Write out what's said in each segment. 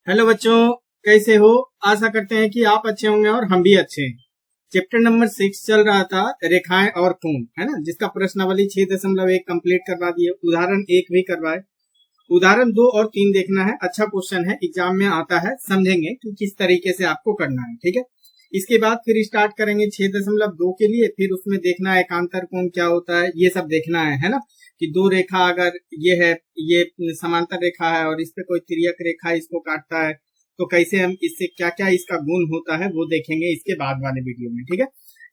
Hello बच्चों, कैसे हो। आशा करते हैं कि आप अच्छे होंगे और हम भी अच्छे हैं। चैप्टर नंबर 6 चल रहा था, रेखाएं और कोण, है ना, जिसका प्रश्नावली 6.1 कंप्लीट करवा दिए, उदाहरण 1 भी करवाए। उदाहरण 2 और 3 देखना है। अच्छा क्वेश्चन है, एग्जाम में आता है, समझेंगे कि किस तरीके से आपको करना है। ठीक है, इसके बाद फिर स्टार्ट करेंगे 6.2 के लिए। फिर उसमें देखना है एकांतर कोण क्या होता है, ये सब देखना है ना, कि दो रेखा अगर ये है, ये समांतर रेखा है और इस पे कोई तिर्यक रेखा इसको काटता है, तो कैसे हम इससे क्या क्या इसका गुण होता है वो देखेंगे इसके बाद वाले वीडियो में। ठीक है,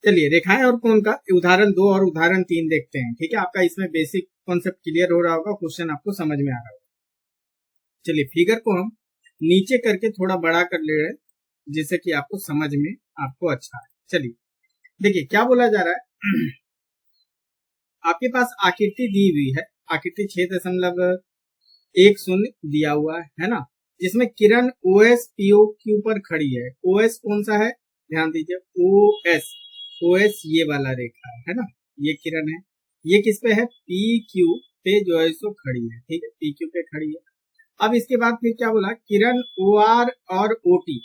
चलिए रेखाएं और कोण का उदाहरण 2 और उदाहरण 3 देखते हैं। ठीक है, आपका इसमें बेसिक कॉन्सेप्ट क्लियर हो रहा होगा, क्वेश्चन आपको समझ में आ रहा होगा। चलिए फिगर को हम नीचे करके थोड़ा बड़ा कर ले रहे हैं, जिससे कि आपको समझ में आपको अच्छा है। चलिए देखिए क्या बोला जा रहा है। आपके पास आकृति दी हुई है, आकृति 6.10 दिया हुआ है ना, जिसमें किरण OS POQ पर खड़ी है। OS कौन सा है, ध्यान दीजिए, OS ये वाला रेखा है ना, ये किरण है। ये किस पे है, PQ पे जो है सो खड़ी है। ठीक है, PQ पे खड़ी है। अब इसके बाद फिर क्या बोला, किरण OR और OT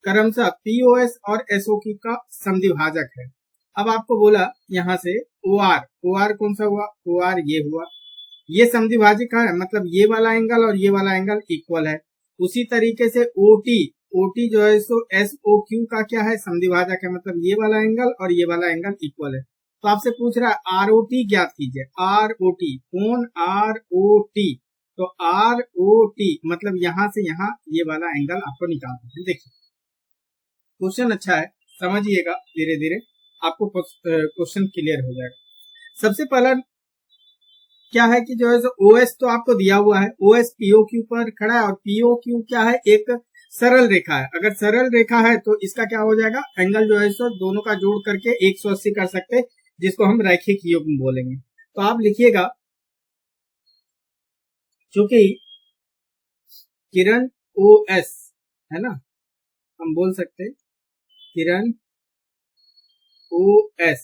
क्रमशः POS और SOQ का समद्विभाजक है। अब आपको बोला यहाँ से OR कौन सा हुआ, OR ये हुआ, ये समद्विभाजक है, मतलब ये वाला एंगल और ये वाला एंगल इक्वल है। उसी तरीके से OT जो है सो SOQ का क्या है, समद्विभाजक है, मतलब ये वाला एंगल और ये वाला एंगल इक्वल है। तो आपसे पूछ रहा है ROT ज्ञात कीजिए। ROT कौन, ROT, तो ROT मतलब यहां से यहां ये वाला एंगल आपको निकालना है। देखिए क्वेश्चन अच्छा है, समझिएगा, धीरे धीरे आपको क्वेश्चन क्लियर हो जाएगा। सबसे पहला क्या है कि जो है OS तो आपको दिया हुआ है, OS POQ पर खड़ा है और POQ क्या है, एक सरल रेखा है। अगर सरल रेखा है तो इसका क्या हो जाएगा, एंगल जो है सो दोनों का जोड़ करके 180 कर सकते, जिसको हम रैखिक युग्म बोलेंगे। तो आप लिखिएगा, चूंकि किरण OS है ना, हम बोल सकते किरण OS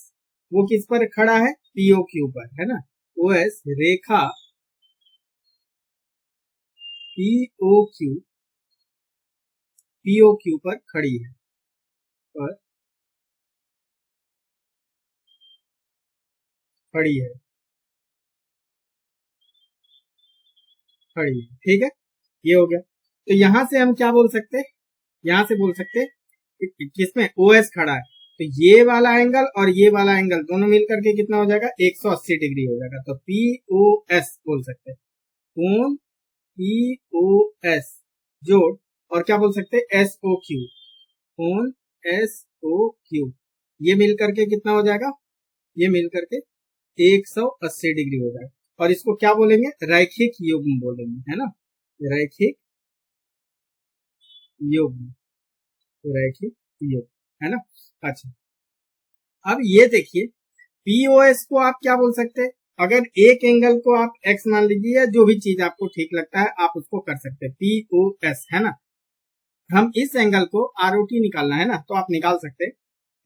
वो किस पर खड़ा है, POQ पर, है ना। OS रेखा POQ पर खड़ी है, पर खड़ी है, खड़ी है। ठीक है, ये हो गया। तो यहां से हम क्या बोल सकते हैं, यहां से बोल सकते हैं किसमें OS खड़ा है, तो ये वाला एंगल और ये वाला एंगल दोनों मिलकर के कितना हो जाएगा, 180 डिग्री हो जाएगा। तो POS बोल सकते हैं, कोण POS जोड़, और क्या बोल सकते हैं, SOQ, कोण SOQ, ये मिलकर के कितना हो जाएगा, ये मिलकर के 180 डिग्री हो जाएगा। और इसको क्या बोलेंगे, रैखिक युग्म बोलेंगे, है ना, रैखिक युग्म, रैखिक युग्म, है ना। अच्छा, अब ये देखिए POS को आप क्या बोल सकते हैं, अगर एक एंगल को आप x मान लीजिए, या जो भी चीज आपको ठीक लगता है आप उसको कर सकते हैं, POS, है ना। हम इस एंगल को ROT निकालना है ना, तो आप निकाल सकते हैं।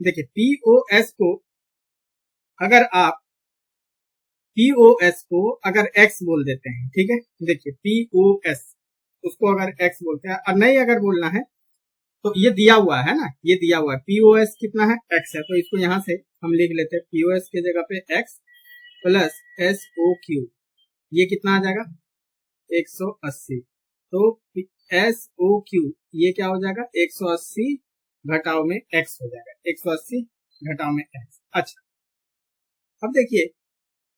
देखिए POS को अगर आप POS को अगर x बोल देते हैं, ठीक है, देखिए POS उसको अगर x बोलते हैं, और नहीं अगर बोलना है तो ये दिया हुआ है ना, ये दिया हुआ है POS कितना है, x है, तो इसको यहां से हम लिख लेते हैं, POS के जगह पे x प्लस SOQ, ये कितना आ जाएगा, 180। तो SOQ ये क्या हो जाएगा, 180 घटाव में x हो जाएगा, 180 घटाव में x। अच्छा, अब देखिए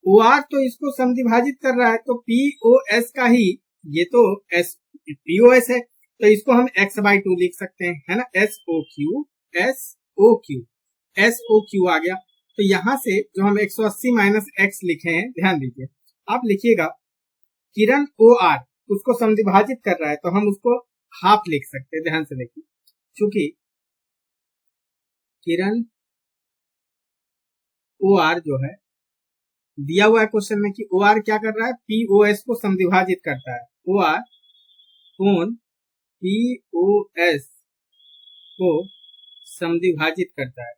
OR तो इसको समद्विभाजित कर रहा है, तो POS का ही, ये तो POS है, तो इसको हम x/2 लिख सकते हैं, है ना। SOQ आ गया। तो यहां से जो हम 180 माइनस x लिखे हैं, ध्यान दीजिए, आप लिखिएगा किरण OR उसको समद्विभाजित कर रहा है, तो हम उसको हाफ लिख सकते हैं। ध्यान से देखिए, चूंकि किरण OR जो है दिया हुआ है क्वेश्चन में कि OR क्या कर रहा है, POS को समद्विभाजित करता है। OR कोण POS को समद्विभाजित करता है,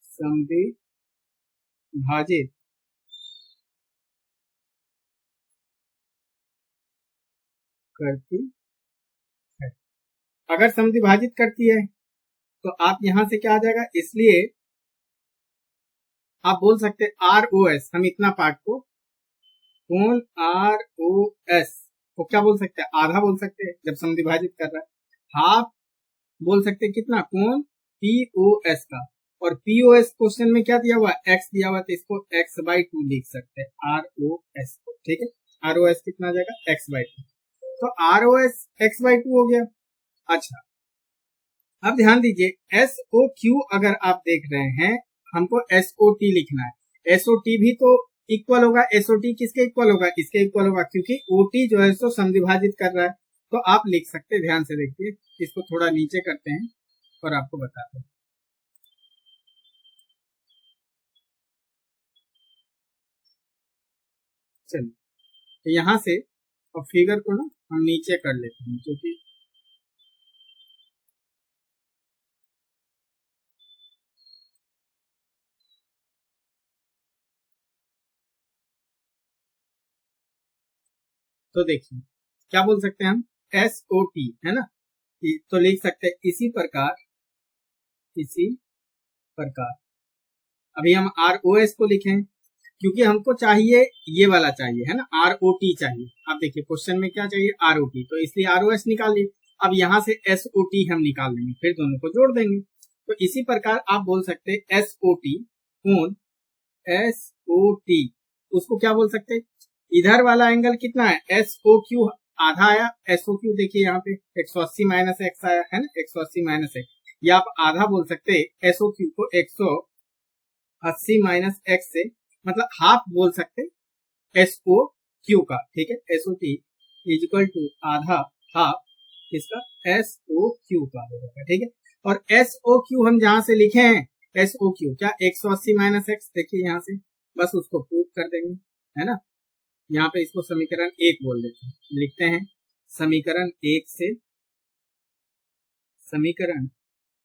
समद्विभाजित करती अगर समद्विभाजित करती है तो आप यहां से क्या आ जाएगा, इसलिए आप बोल सकते हैं आर ओ एस, हम इतना पार्ट को कोण आर ओ एस को क्या बोल सकते हैं, आधा बोल सकते हैं जब समद्विभाजित कर रहा है। हाफ बोल सकते हैं कितना, कोण पी ओ एस का, और पी ओ एस क्वेश्चन में क्या दिया हुआ है, एक्स दिया हुआ है, तो इसको एक्स बाई टू लिख सकते हैं आर ओ एस को। ठीक है, आर ओ एस कितना आ जाएगा, एक्स बाई टू, तो R O S X by two हो गया। अच्छा, अब ध्यान दीजिए एस ओ क्यू अगर आप देख रहे हैं, हमको एस ओ टी लिखना है। एस ओ टी भी तो इक्वल होगा, एस ओ टी किसके इक्वल होगा, इसके इक्वल होगा, क्योंकि ओ टी जो है सो समद्विभाजित कर रहा है। तो आप लिख सकते हैं, ध्यान से देखिए, इसको थोड़ा नीचे करते हैं और आपको बताते हैं। चलिए, तो यहां से और फिगर को ना हम नीचे कर लेते हैं, क्योंकि तो देखिए क्या बोल सकते हैं हम, एस ओ टी है ना, तो लिख सकते हैं इसी प्रकार, इसी प्रकार। अभी हम आर ओ एस को लिखें, क्योंकि हमको चाहिए ये वाला चाहिए है ना, आर ओ टी चाहिए। आप देखिए क्वेश्चन में क्या चाहिए, आर ओ टी, तो इसलिए आर ओ एस निकाल लिए। अब यहाँ से एस ओ टी हम निकाल लेंगे, फिर दोनों को जोड़ देंगे। तो इसी प्रकार आप बोल सकते हैं एस ओ टी कोण एस ओ टी, उसको क्या बोल सकते हैं, इधर वाला एंगल कितना है, एस ओ क्यू आधा आया, एस ओ क्यू देखिए यहाँ पे 180 माइनस एक्स आया है ना, 180 माइनस एक्स, या आप आधा बोल सकते हैं एस ओ क्यू को 180 माइनस एक्स से, मतलब हाफ बोल सकते एस ओ क्यू का। ठीक है, S O T is equal to आधा हाफ इसका एस ओ क्यू का होगा। ठीक है, और एस ओ क्यू हम जहां से लिखे हैं, एस ओ क्यू क्या 180 माइनस एक्स, देखिए यहाँ से बस उसको प्रूव कर देंगे है ना। यहाँ पे इसको समीकरण एक बोल देते हैं, लिखते हैं समीकरण एक से, समीकरण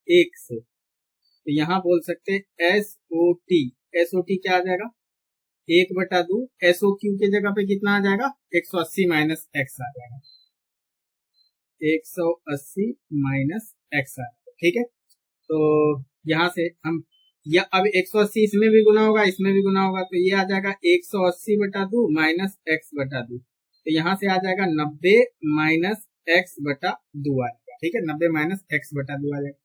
एक से, तो यहाँ बोल सकते हैं S O T, S O T क्या आ जाएगा, 1/2 एस ओ क्यू के जगह पे कितना आ जाएगा, 180 माइनस एक्स आ जाएगा, 180 माइनस एक्स आ जाएगा। ठीक है, तो यहाँ से हम, या अब 180 इसमें भी गुना होगा, इसमें भी गुना होगा, तो ये आ जाएगा 180/2 माइनस x/2, तो यहाँ से आ जाएगा 90 माइनस x/2 आ जाएगा। ठीक है, 90 माइनस x/2 आ जाएगा।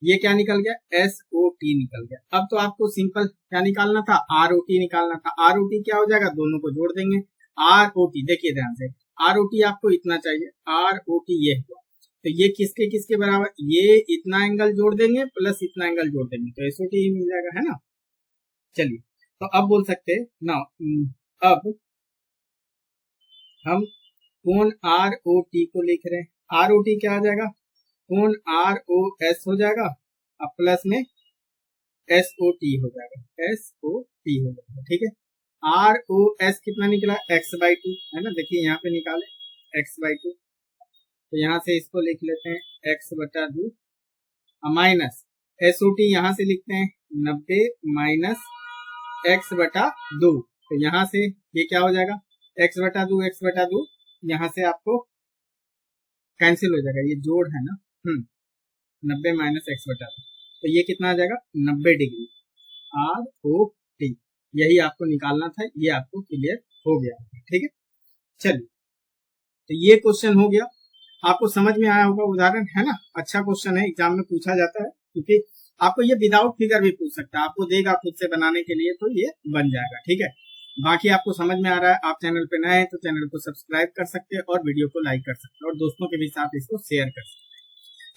ये क्या निकल गया, एस ओ टी निकल गया। अब तो आपको सिंपल क्या निकालना था, आर ओ टी निकालना था। आर ओ टी क्या हो जाएगा, दोनों को जोड़ देंगे। आर ओ टी देखिए ध्यान से, आर ओ टी आपको इतना चाहिए, आर ओ टी ये हुआ, तो ये किसके किसके बराबर, ये इतना एंगल जोड़ देंगे प्लस इतना एंगल जोड़ देंगे, तो एस ओ टी ही मिल जाएगा है ना। चलिए, तो अब बोल सकते हैं ना, अब हम कोण आर ओ टी को लिख रहे हैं। आर ओ टी क्या आ जाएगा, कोण आर ओ एस हो जाएगा, अब प्लस में एस ओ टी हो जाएगा, एस ओ टी हो जाएगा। ठीक है, आर ओ एस कितना निकला, x/2 है ना, देखिए यहाँ पे निकाले x/2, तो यहाँ से इसको लिख लेते हैं x/2 minus S O T यहाँ से लिखते हैं 90 माइनस x/2, तो यहाँ से ये क्या हो जाएगा, x/2 यहाँ से आपको कैंसिल हो जाएगा, ये जोड़ है ना, 90 माइनस x/2, तो ये कितना आ जाएगा 90 डिग्री, आर ओ टी, यही आपको निकालना था, ये आपको क्लियर हो गया। ठीक है, चलिए, तो ये क्वेश्चन हो गया, आपको समझ में आया होगा, उदाहरण है ना, अच्छा क्वेश्चन है, एग्जाम में पूछा जाता है, क्योंकि आपको ये विदाउट फिगर भी पूछ सकता है, आपको देगा खुद से बनाने के लिए, तो ये बन जाएगा। ठीक है, बाकी आपको समझ में आ रहा है, आप चैनल पे नए हैं तो चैनल को सब्सक्राइब कर सकते हैं और वीडियो को लाइक कर सकते हैं और दोस्तों के भी साथ इसको शेयर कर सकते हैं।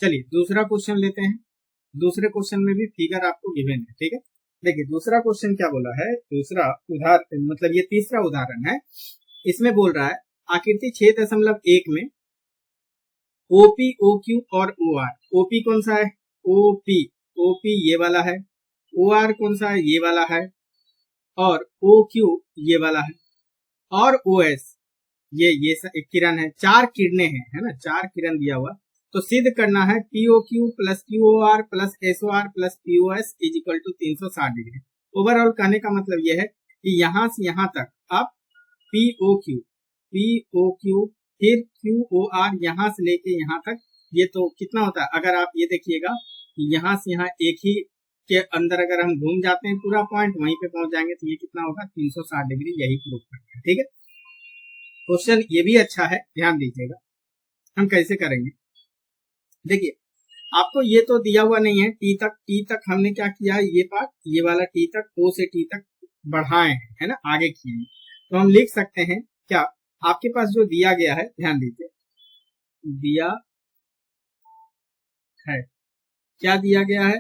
चलिए दूसरा क्वेश्चन लेते हैं, दूसरे क्वेश्चन में भी फिगर आपको गिवन है। ठीक है, देखिए दूसरा क्वेश्चन क्या बोला है, दूसरा उदाहरण, मतलब ये तीसरा उदाहरण है, इसमें बोल रहा है आकृति 6.1 में ओपी ओ क्यू और ओ आर, ओपी कौन सा है, ओपी, ओपी ये वाला है, ओ आर कौन सा है, ये वाला है, और ओ क्यू ये वाला है, और ओ एस ये एक किरण है, चार किरणें हैं है ना, चार किरण दिया हुआ, तो सिद्ध करना है PO Q plus Q O R plus S O R plus PO S is equal to 360 degree. Overall कहने का मतलब यह है कि यहां से यहां तक आप पीओ क्यू फिर क्यू ओ आर यहाँ से लेके यहाँ तक, ये तो कितना होता है, अगर आप ये देखिएगा यहाँ से यहाँ एक ही के अंदर अगर हम घूम जाते हैं पूरा पॉइंट वहीं पे पहुंच जाएंगे, तो ये कितना होगा 360 डिग्री, यही प्रूफ करता है। ठीक है, क्वेश्चन ये भी अच्छा है, ध्यान दीजिएगा हम कैसे करेंगे। देखिए आपको ये तो दिया हुआ नहीं है, टी तक हमने क्या किया है, ये पार्ट ये वाला टी तक, ओ से टी तक बढ़ाए हैं, है ना, आगे किए। तो हम लिख सकते हैं क्या, आपके पास जो दिया गया है, ध्यान दीजिए, दिया है, क्या दिया गया है,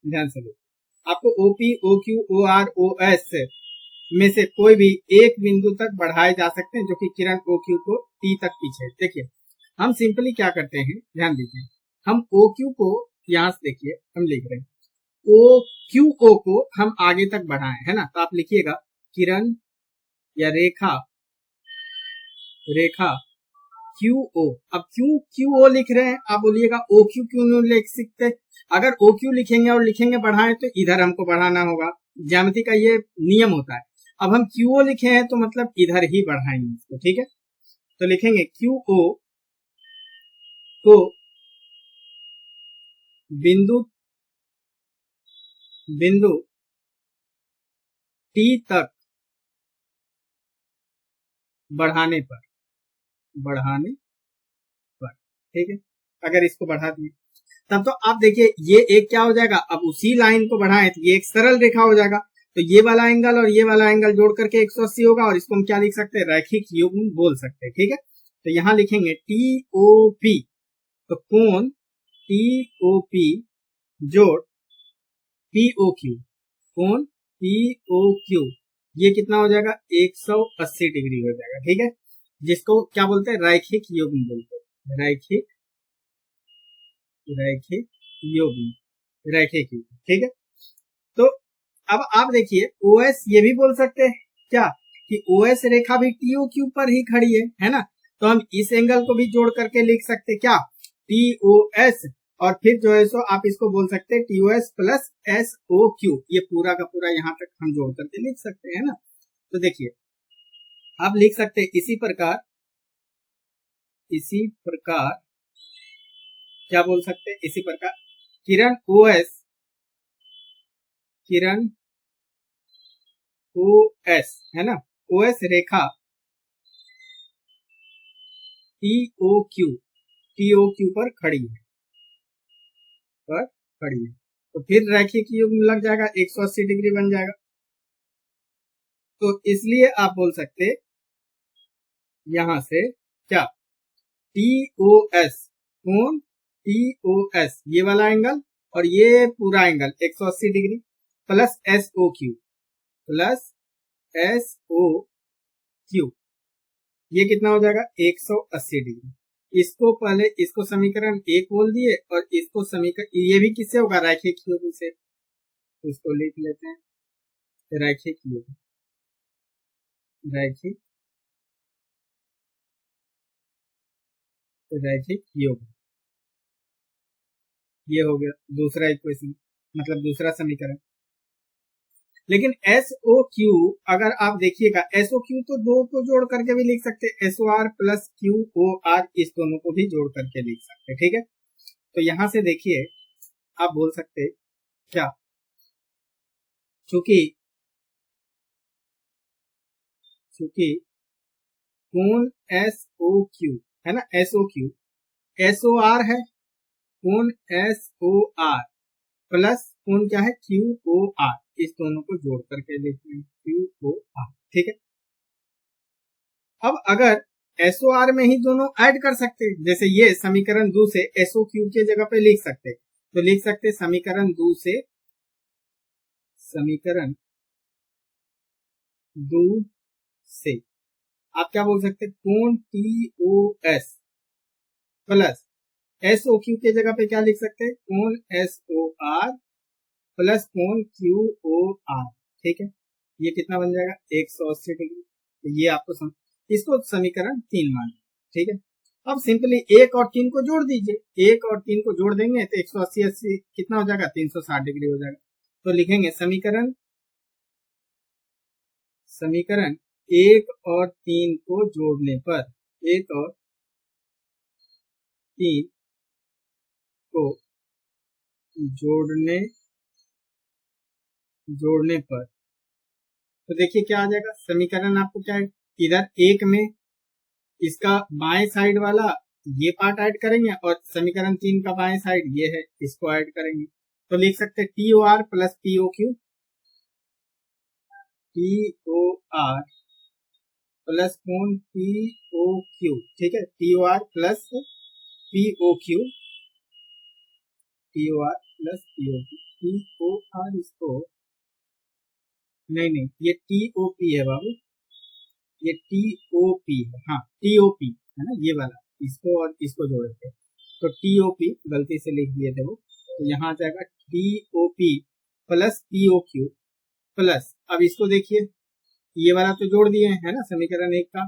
ध्यान से लो, आपको OP O Q O R O S में से कोई भी एक बिंदु तक बढ़ाए जा सकते हैं, जो कि किरण ओ क्यू को टी तक पीछे। देखिए हम सिंपली क्या करते हैं, ध्यान दीजिए, हम ओ क्यू को यहां से देखिए हम लिख रहे हैं ओ क्यू ओ को हम आगे तक बढ़ाएं, है ना, तो आप लिखिएगा किरण या रेखा क्यू ओ। अब क्यू ओ लिख रहे हैं, आप बोलिएगा ओ क्यू क्यों नहीं लिख सकते, अगर ओ क्यू लिखेंगे और लिखेंगे बढ़ाएं तो इधर हमको बढ़ाना होगा, ज्यामिति का ये नियम होता है। अब हम क्यू ओ लिखे हैं तो मतलब इधर ही बढ़ाएंगे इसको, ठीक है, तो लिखेंगे क्यू ओ को बिंदु टी तक बढ़ाने पर, ठीक है, अगर इसको बढ़ा दिए तब तो आप देखिए ये एक क्या हो जाएगा, अब उसी लाइन को बढ़ाएं तो ये एक सरल रेखा हो जाएगा, तो ये वाला एंगल और ये वाला एंगल जोड़ करके 180 होगा, और इसको हम क्या लिख सकते हैं, रैखिक युग्म बोल सकते हैं। ठीक है, तो यहाँ लिखेंगे टी ओ पी, तो कोण टी ओ पी जोड़ पी ओ क्यू, कोण पी ओ क्यू, ये कितना हो जाएगा 180 डिग्री हो जाएगा। ठीक है, जिसको क्या बोलते हैं, रैखिक युग्म बोलते हैं, रैखिक युग्म। ठीक है, तो अब आप देखिए ओएस ये भी बोल सकते हैं क्या, कि ओएस रेखा भी टीओ क्यू पर ही खड़ी है ना, तो हम इस एंगल को भी जोड़ करके लिख सकते क्या, टीओएस, और फिर जो है सो आप इसको बोल सकते हैं TOS plus S O Q, ये पूरा का पूरा यहाँ तक हम जोड़ करके लिख सकते हैं ना। तो देखिए आप लिख सकते हैं इसी प्रकार क्या बोल सकते हैं, इसी प्रकार किरण ओएस है ना, ओएस रेखा टीओ क्यू पर खड़ी है, तो फिर रैखिक युग्म लग जाएगा, 180 डिग्री बन जाएगा। तो इसलिए आप बोल सकते यहां से क्या, टीओएस, कोण टीओएस ये वाला एंगल और ये पूरा angle 180 degree plus SO Q, ये कितना हो जाएगा 180 डिग्री। इसको पहले इसको समीकरण एक बोल दिए, और इसको समीकरण ये भी किससे होगा, रैखिक युग्म से, इसको लिख लेते हैं रैखिक युग्म, ये हो गया दूसरा इक्वेशन, मतलब दूसरा समीकरण। लेकिन एस ओ क्यू अगर आप देखिएगा, एस ओ क्यू तो दो को जोड़ करके भी लिख सकते हैं, S O R plus Q O R, इस दोनों को भी जोड़ करके लिख सकते हैं। ठीक है, तो यहां से देखिए आप बोल सकते क्या, चूंकि कोण एस ओ क्यू है ना, एस ओ आर है, कोण एस ओ आर प्लस कोण क्या है, क्यू ओ आर, इस दोनों को जोड़ करके लिखते हैं क्यू ओ आर। ठीक है, अब अगर एसओ आर में ही दोनों ऐड कर सकते हैं, जैसे ये समीकरण 2 से एसओ क्यू के जगह पे लिख सकते हैं, तो लिख सकते हैं समीकरण 2 से आप क्या बोल सकते हैं, कोण टीओएस प्लस एसओ क्यू के जगह पे क्या लिख सकते हैं, कोण एसओ आर प्लस कोण क्यू ओ आर। ठीक है, ये कितना बन जाएगा 180 डिग्री, तो ये आपको इसको समीकरण 3 मान। ठीक है, अब सिंपली 1 और 3 को जोड़ दीजिए, 1 और 3 को जोड़ देंगे तो 180 80 कितना हो जाएगा 360 डिग्री हो जाएगा। तो लिखेंगे समीकरण 1 और 3 को जोड़ने पर, 1 और 3 को जोड़ने पर तो देखिए क्या आ जाएगा। समीकरण आपको क्या है, इधर एक में इसका बाएं साइड वाला ये पार्ट ऐड करेंगे और समीकरण 3 का बाएं साइड ये है, इसको ऐड करेंगे तो लिख सकते हैं TOR plus POQ, TOR plus कोण POQ, ठीक है। TOR plus POQ, TOR plus POQ, TOR इसको नहीं ये TOP है बाबू, ये TOP है, हाँ TOP है ना ये वाला, इसको और इसको जोड़ते हैं तो TOP गलती से लिख दिए थे वो, तो यहाँ आ जाएगा TOP प्लस POQ प्लस, अब इसको देखिए ये वाला तो जोड़ दिए है ना समीकरण 1 का।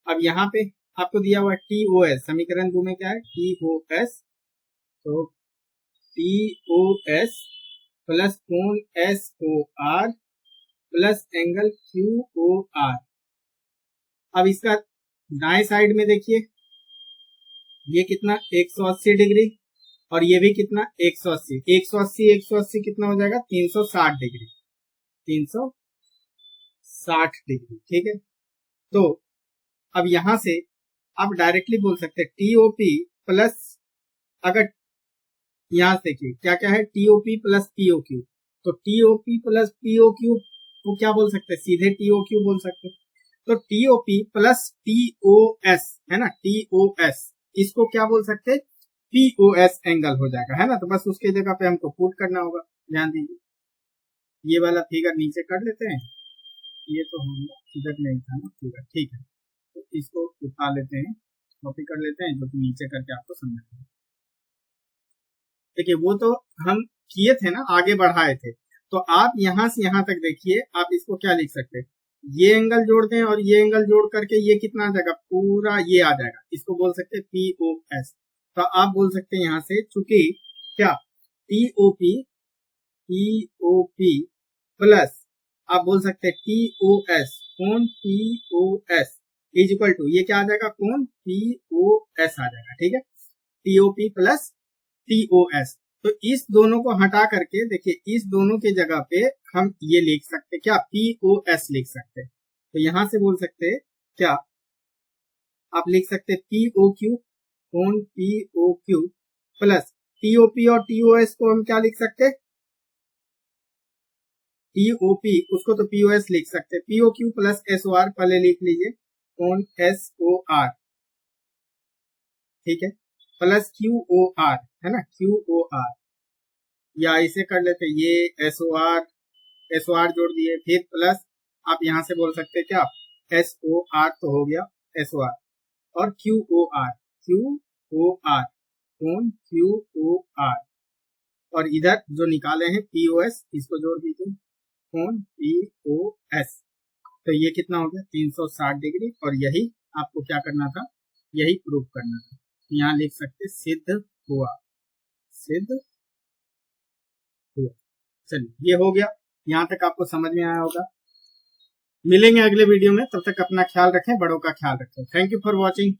अब यहाँ पे आपको दिया हुआ TOS, समीकरण 2 में क्या है TOS, तो TOS प्लस कोण SOR प्लस एंगल QOR। अब इसका दाएं साइड में देखिए ये कितना 180 डिग्री और ये भी कितना 180, 180 180 कितना हो जाएगा 360 डिग्री, 360 डिग्री, ठीक है। तो अब यहां से आप डायरेक्टली बोल सकते हैं TOP प्लस, अगर यहां से क्या क्या है TOP प्लस POQ, तो TOP प्लस POQ को क्या बोल सकते हैं, सीधे TOQ बोल सकते हैं। तो TOP प्लस TOS है ना, TOS इसको क्या बोल सकते हैं POS एंगल हो जाएगा, है ना। तो बस उसके जगह पे हमको पुट करना होगा। ध्यान दीजिए ये वाला फिगर नीचे कर लेते हैं, ये तो हम इधर नहीं था ना फिगर, ठीक है। तो इसको उठा लेते हैं, कॉपी कर लेते हैं, जो कि नीचे करके आपको समझाते हैं। देखिए वो तो हम किए थे ना, आगे बढ़ाए थे, तो आप यहां से यहां तक देखिए, आप इसको क्या लिख सकते हैं, ये एंगल जोड़ते हैं और ये एंगल जोड़ करके ये कितना आ जाएगा, पूरा ये आ जाएगा, इसको बोल सकते हैं POS। तो आप बोल सकते हैं यहां से, चूंकि क्या TOP प्लस आप बोल सकते हैं TOS, कोण POS इज इक्वल टू ये क्या आ जाएगा, कोण POS आ जाएगा, ठीक है। TOP प्लस TOS, तो इस दोनों को हटा करके देखिए, इस दोनों के जगह पे हम ये लिख सकते हैं क्या, POS लिख सकते हैं। तो यहां से बोल सकते हैं क्या, आप लिख सकते हैं POQ, कोण POQ प्लस TOP और TOS को हम क्या लिख सकते हैं, TOP उसको तो POS लिख सकते हैं, POQ प्लस SOR पहले लिख लीजिए, कोण SOR, ठीक है, प्लस QOR है ना, QOR, या इसे कर लेते ये SOR जोड़ दिए, फिर प्लस आप यहां से बोल सकते क्या, SOR तो हो गया SOR, और QOR कोण QOR, और इधर जो निकाले हैं POS इसको जोड़ दीजिए, कोण POS, तो ये कितना हो गया 360 डिग्री, और यही आपको क्या करना था, यही प्रूव करना था। यहाँ लिख सकते सिद्ध हुआ, सिद्ध हुआ। चलिए ये हो गया, यहाँ तक आपको समझ में आया होगा। मिलेंगे अगले वीडियो में, तब तक अपना ख्याल रखें, बड़ों का ख्याल रखें। Thank you for watching.